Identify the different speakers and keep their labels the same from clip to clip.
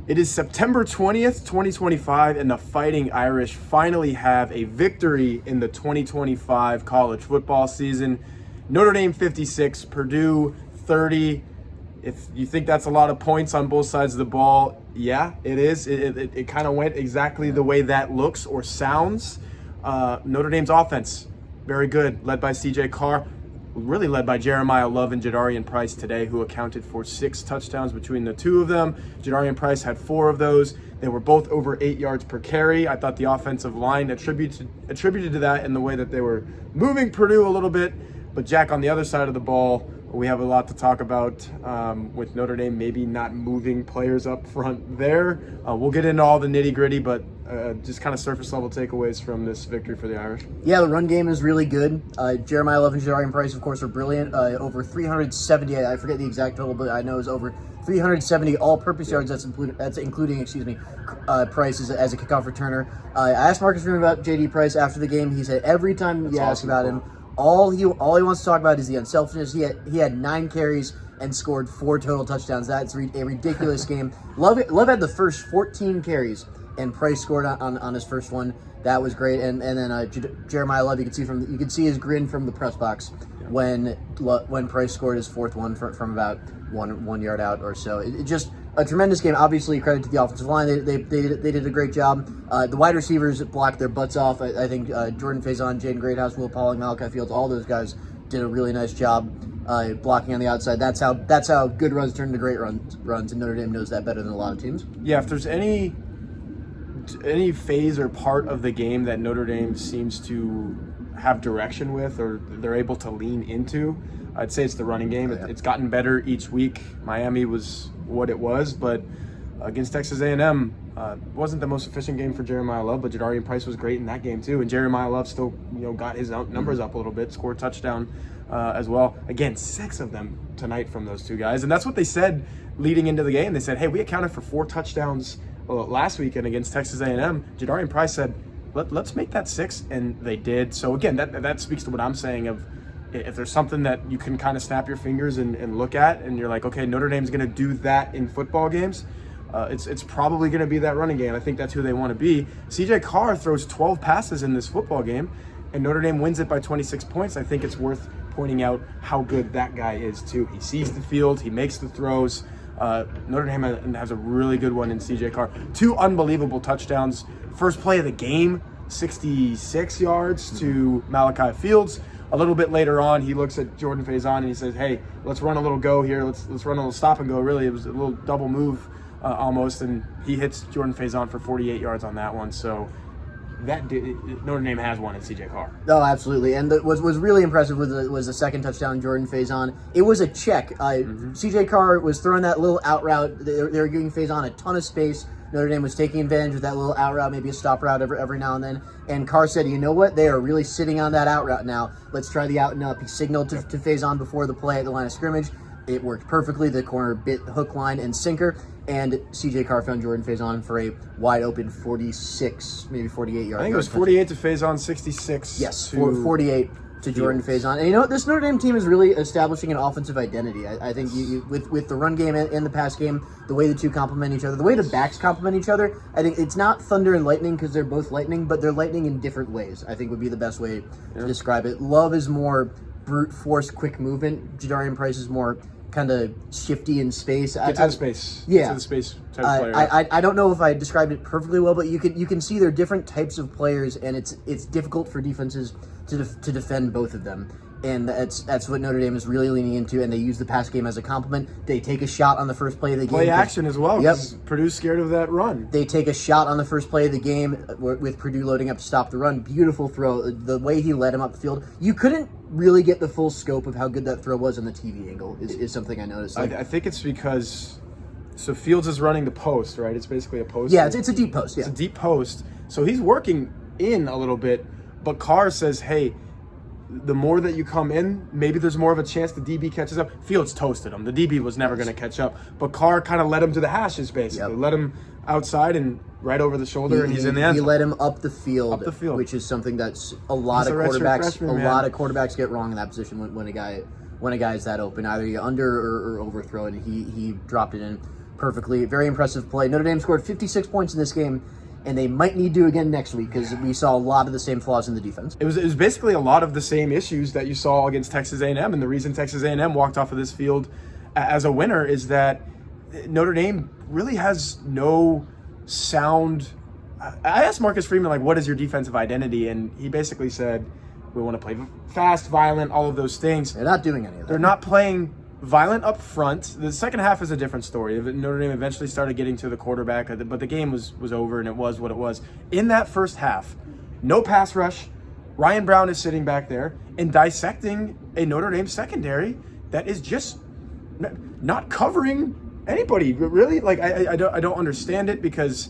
Speaker 1: It is September 20th, 2025, and the Fighting Irish finally have a victory in the 2025 college football season. Notre Dame 56, Purdue 30. If you think that's a lot of points on both sides of the ball, yeah, it is. It kind of went exactly the way that looks or sounds. Notre Dame's offense, very good, led by CJ Carr. Really led by Jeremiah Love and Jadarian Price today, who accounted for 6 touchdowns between the two of them. Jadarian Price had 4 of those. They were both over 8 yards per carry. I thought the offensive line attributed to that in the way that they were moving Purdue a little bit. But Jack, on the other side of the ball, we have a lot to talk about with Notre Dame maybe not moving players up front there. We'll get into all the nitty-gritty, but just kind of surface-level takeaways from this victory for the Irish.
Speaker 2: Yeah, the run game is really good. Jeremiah Love and Jadarian Price, of course, are brilliant. Over 370, I forget the exact total, but I know it's over 370 all-purpose yards. That's including Price as a kickoff returner. I asked Marcus Freeman about J.D. Price after the game. He said every time you ask about him, all he wants to talk about is the unselfishness. He had 9 carries and scored 4 total touchdowns. That's a ridiculous game. Love had the first 14 carries, and Price scored on his first one. That was great. And then Jeremiah Love, you could see his grin from the press box when Price scored his 4th one from about one yard out or so. It just a tremendous game. Obviously, credit to the offensive line. They did a great job. The wide receivers blocked their butts off. I think Jordan Faison, Jaden Greathouse, Will Pollock, Malachi Fields, all those guys did a really nice job blocking on the outside. That's how good runs turn into great runs, and Notre Dame knows that better than a lot of teams.
Speaker 1: Yeah, if there's any phase or part of the game that Notre Dame seems to have direction with, or they're able to lean into, I'd say it's the running game.
Speaker 2: Oh, yeah.
Speaker 1: It's gotten better each week. Miami was what it was, but against Texas A&M, wasn't the most efficient game for Jeremiah Love, but Jadarian Price was great in that game too. And Jeremiah Love still, got his numbers up a little bit, scored a touchdown as well. Again, 6 of them tonight from those two guys, and that's what they said leading into the game. They said, "Hey, we accounted for 4 touchdowns last weekend against Texas A&M." Jadarian Price said, "Let's make that 6," and they did. So again, that speaks to what I'm saying of, if there's something that you can kind of snap your fingers and look at, and you're like, okay, Notre Dame's going to do that in football games, it's probably going to be that running game. I think that's who they want to be. CJ Carr throws 12 passes in this football game, and Notre Dame wins it by 26 points. I think it's worth pointing out how good that guy is too. He sees the field, he makes the throws. Notre Dame has a really good one in CJ Carr. 2 unbelievable touchdowns. First play of the game, 66 yards to Malachi Fields. A little bit later on, he looks at Jordan Faison and he says, "Hey, let's run a little go here. Let's run a little stop and go." Really, it was a little double move almost, and he hits Jordan Faison for 48 yards on that one. So Notre Dame has one in CJ Carr.
Speaker 2: Oh, absolutely. And what was really impressive was the second touchdown, Jordan Faison. It was a check. CJ Carr was throwing that little out route. They were giving Faison a ton of space. Notre Dame was taking advantage of that little out route, maybe a stop route every now and then. And Carr said, "You know what? They are really sitting on that out route now. Let's try the out and up." He signaled to Faison before the play at the line of scrimmage. It worked perfectly. The corner bit hook, line, and sinker. And CJ Carr found Jordan Faison for a wide open 46, maybe 48 yards.
Speaker 1: I think it was 48 to Faison, 66.
Speaker 2: Yes, 48 to Jordan Faison. And this Notre Dame team is really establishing an offensive identity. I think with the run game and the pass game, the way the two complement each other, the way the backs complement each other, I think it's not thunder and lightning because they're both lightning, but they're lightning in different ways, I think would be the best way to describe it. Love is more brute force, quick movement. Jadarian Price is more kind of shifty in space.
Speaker 1: Gets out of space.
Speaker 2: Yeah.
Speaker 1: Gets out of space type of player.
Speaker 2: I don't know if I described it perfectly well, but you can see they're different types of players, and it's difficult for defenses to defend both of them. And that's what Notre Dame is really leaning into, and they use the pass game as a complement. They take a shot on the first play of the game.
Speaker 1: Play action as well.
Speaker 2: Yep.
Speaker 1: Purdue's scared of that run.
Speaker 2: They take a shot on the first play of the game with Purdue loading up to stop the run. Beautiful throw. The way he led him up the field, you couldn't really get the full scope of how good that throw was on the TV angle is something I noticed.
Speaker 1: I think it's because, so Fields is running the post, right? It's basically a post.
Speaker 2: Yeah, it's a deep post. Yeah.
Speaker 1: It's a deep post. So he's working in a little bit, but Carr says, "Hey, the more that you come in, maybe there's more of a chance the DB catches up." Fields toasted him. The DB was never going to catch up, but Carr kind of led him to the hashes, basically.
Speaker 2: Yep.
Speaker 1: Let him outside and right over the shoulder, and he's in the end
Speaker 2: He
Speaker 1: zone.
Speaker 2: led him up the field, which is something that's a lot of quarterbacks get wrong in that position when a guy is that open. Either you under or overthrow, and he dropped it in. perfectly. Very impressive play. Notre Dame scored 56 points in this game, and they might need to again next week because we saw a lot of the same flaws in the defense.
Speaker 1: It was basically a lot of the same issues that you saw against Texas A&M, and the reason Texas A&M walked off of this field as a winner is that Notre Dame really has no sound. I asked Marcus Freeman, like, what is your defensive identity? And he basically said, we want to play fast, violent, all of those things.
Speaker 2: They're not doing any of that.
Speaker 1: They're not playing violent up front. The second half is a different story. Notre Dame eventually started getting to the quarterback, but the game was over, and it was what it was. In that first half, no pass rush. Ryan Brown is sitting back there and dissecting a Notre Dame secondary that is just not covering anybody. Really, like I don't understand it because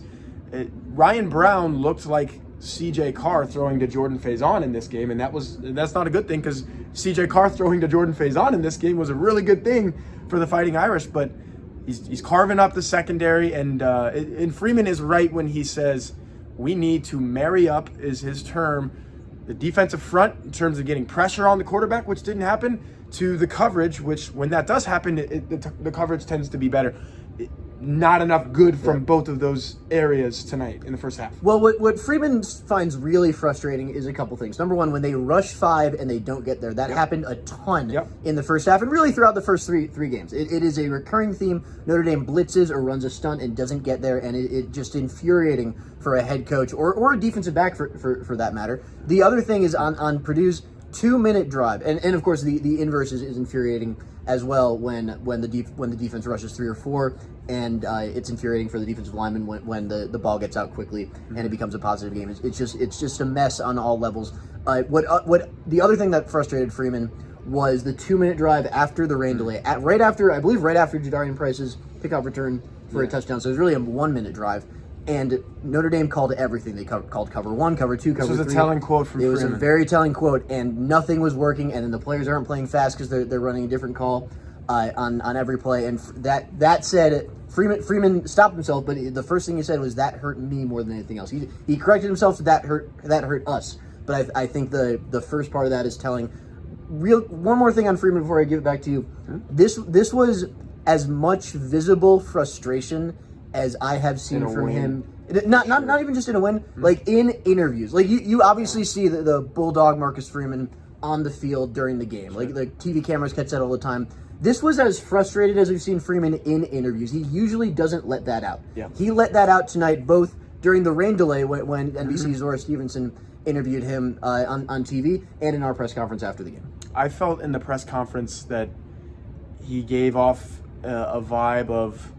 Speaker 1: Ryan Brown looked like CJ Carr throwing to Jordan Faison in this game, and that's not a good thing because CJ Carr throwing to Jordan Faison in this game was a really good thing for the Fighting Irish, but he's carving up the secondary, and Freeman is right when he says we need to marry up, is his term, the defensive front in terms of getting pressure on the quarterback, which didn't happen, to the coverage, which when that does happen, the coverage tends to be better. Not enough good from both of those areas tonight in the first half.
Speaker 2: Well, what Freeman finds really frustrating is a couple things. Number one, when they rush 5 and they don't get there, that happened a ton in the first half and really throughout the first three games. It is a recurring theme. Notre Dame blitzes or runs a stunt and doesn't get there, and it just infuriating for a head coach or a defensive back for that matter. The other thing is on Purdue's 2-minute drive, and of course the inverse is infuriating as well when the defense rushes 3 or 4, and it's infuriating for the defensive lineman when the ball gets out quickly and it becomes a positive game. It's just a mess on all levels. What the other thing that frustrated Freeman was the 2-minute drive after the rain delay, right after Jadarian Price's pickoff return for a touchdown. So it was really a 1-minute drive. And Notre Dame called everything. They called cover 1, cover 2, cover 3.
Speaker 1: This was a telling quote from Freeman.
Speaker 2: It was a very telling quote, and nothing was working. And then the players aren't playing fast because they're running a different call on every play. And that said, Freeman stopped himself, but the first thing he said was, that hurt me more than anything else. He corrected himself, that hurt us. But I think the first part of that is telling. One more thing on Freeman before I give it back to you. This was as much visible frustration as I have seen from him. Not even just in a win, like in interviews. Like you obviously see the Bulldog Marcus Freeman on the field during the game. Like the TV cameras catch that all the time. This was as frustrated as we've seen Freeman in interviews. He usually doesn't let that out. Yeah. He let that out tonight, both during the rain delay when NBC's Zora Stevenson interviewed him on TV and in our press conference after the game.
Speaker 1: I felt in the press conference that he gave off a vibe of,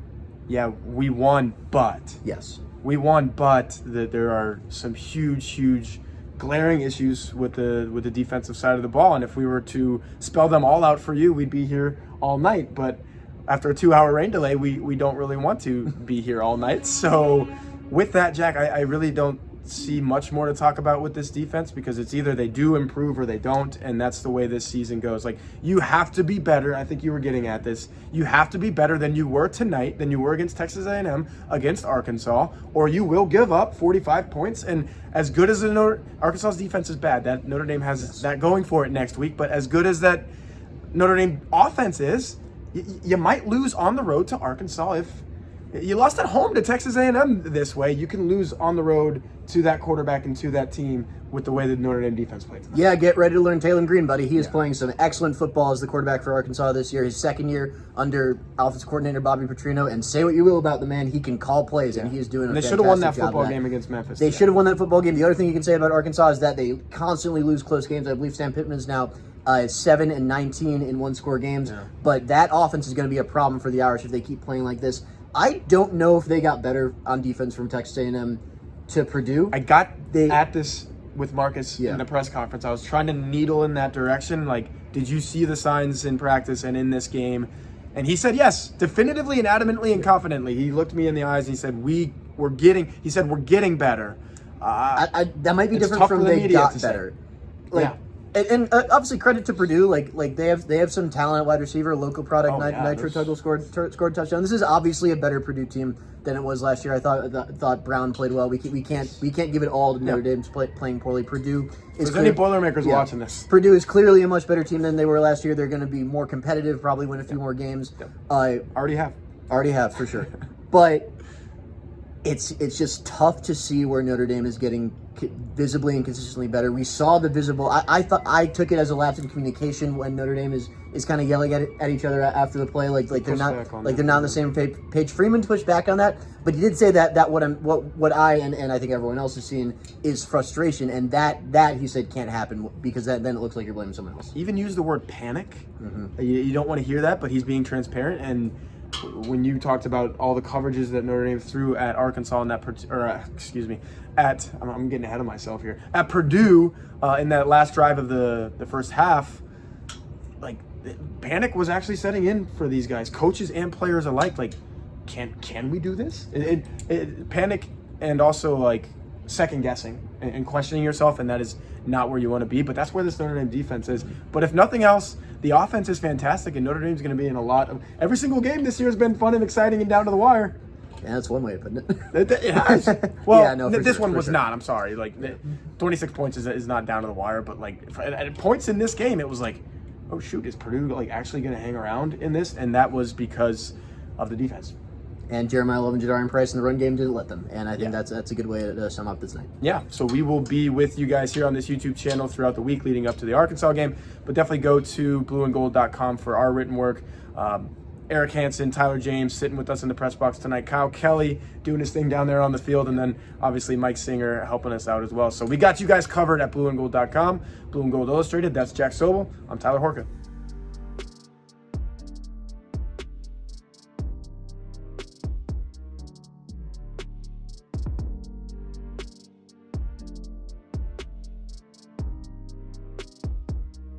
Speaker 1: yeah, we won, but.
Speaker 2: Yes.
Speaker 1: We won, but that there are some huge glaring issues with the defensive side of the ball. And if we were to spell them all out for you, we'd be here all night. But after a 2-hour rain delay, we don't really want to be here all night. So with that, Jack, I really don't see much more to talk about with this defense because it's either they do improve or they don't, and that's the way this season goes. Like, you have to be better. I think you were getting at this. You have to be better than you were tonight, than you were against Texas A&M, against Arkansas, or you will give up 45 points. And as good as Arkansas's defense is bad, that Notre Dame has that going for it next week, but as good as that Notre Dame offense is, you might lose on the road to Arkansas. If you lost at home to Texas A&M this way, you can lose on the road to that quarterback and to that team with the way the Notre Dame defense played tonight.
Speaker 2: Yeah, get ready to learn Taylor Green, buddy. He is playing some excellent football as the quarterback for Arkansas this year. His second year under offensive coordinator Bobby Petrino. And say what you will about the man, he can call plays, and he is doing a fantastic job.
Speaker 1: They should have won that football game against Memphis.
Speaker 2: They should have won that football game. The other thing you can say about Arkansas is that they constantly lose close games. I believe Sam Pittman is now 7-19 in one-score games. Yeah. But that offense is going to be a problem for the Irish if they keep playing like this. I don't know if they got better on defense from Texas A&M to Purdue.
Speaker 1: I got at this with Marcus in the press conference. I was trying to needle in that direction. Like, did you see the signs in practice and in this game? And he said yes, definitively and adamantly and confidently. He looked me in the eyes and he said, we're getting better.
Speaker 2: That might be different from they got better. And obviously credit to Purdue, like they have some talent at wide receiver, local product. Nitro Tuggle scored a touchdown. This is obviously a better Purdue team than it was last year. I thought Brown played well. We can't give it all to Notre Dame's playing poorly. Purdue is.
Speaker 1: There's any Boilermakers watching this?
Speaker 2: Purdue is clearly a much better team than they were last year. They're going to be more competitive, probably win a few more games.
Speaker 1: Already have.
Speaker 2: Already have, for sure. But it's just tough to see where Notre Dame is getting visibly and consistently better. We saw the visible. I thought I took it as a lapse in communication when Notre Dame is kind of yelling at each other after the play, like they're not on the same page. Freeman pushed back on that, but he did say that what I and I think everyone else is seeing is frustration, and that he said can't happen because then it looks like you're blaming someone else.
Speaker 1: Even use the word panic. You don't want to hear that, but he's being transparent. And when you talked about all the coverages that Notre Dame threw at Arkansas in that, I'm getting ahead of myself here, at Purdue in that last drive of the first half, like panic was actually setting in for these guys, coaches and players alike. Like, can we do this? Panic, and also like second guessing and questioning yourself, and that is not where you want to be. But that's where this Notre Dame defense is. But if nothing else, the offense is fantastic, and Notre Dame's going to be in a lot of every single game this year has been fun and exciting and down to the wire.
Speaker 2: Yeah, that's one way of putting it.
Speaker 1: It has. Well,
Speaker 2: yeah, no,
Speaker 1: this one was
Speaker 2: sure.
Speaker 1: not. I'm sorry. Like 26 points is not down to the wire, but like at points in this game, it was like, oh shoot, is Purdue like actually going to hang around in this? And that was because of the defense.
Speaker 2: And Jeremiah Love and Jadarian Price in the run game didn't let them. And I think that's a good way to sum up this night.
Speaker 1: Yeah, so we will be with you guys here on this YouTube channel throughout the week leading up to the Arkansas game. But definitely go to blueandgold.com for our written work. Eric Hansen, Tyler James sitting with us in the press box tonight. Kyle Kelly doing his thing down there on the field. And then obviously Mike Singer helping us out as well. So we got you guys covered at blueandgold.com. Blue and Gold Illustrated, that's Jack Sobel. I'm Tyler Horka.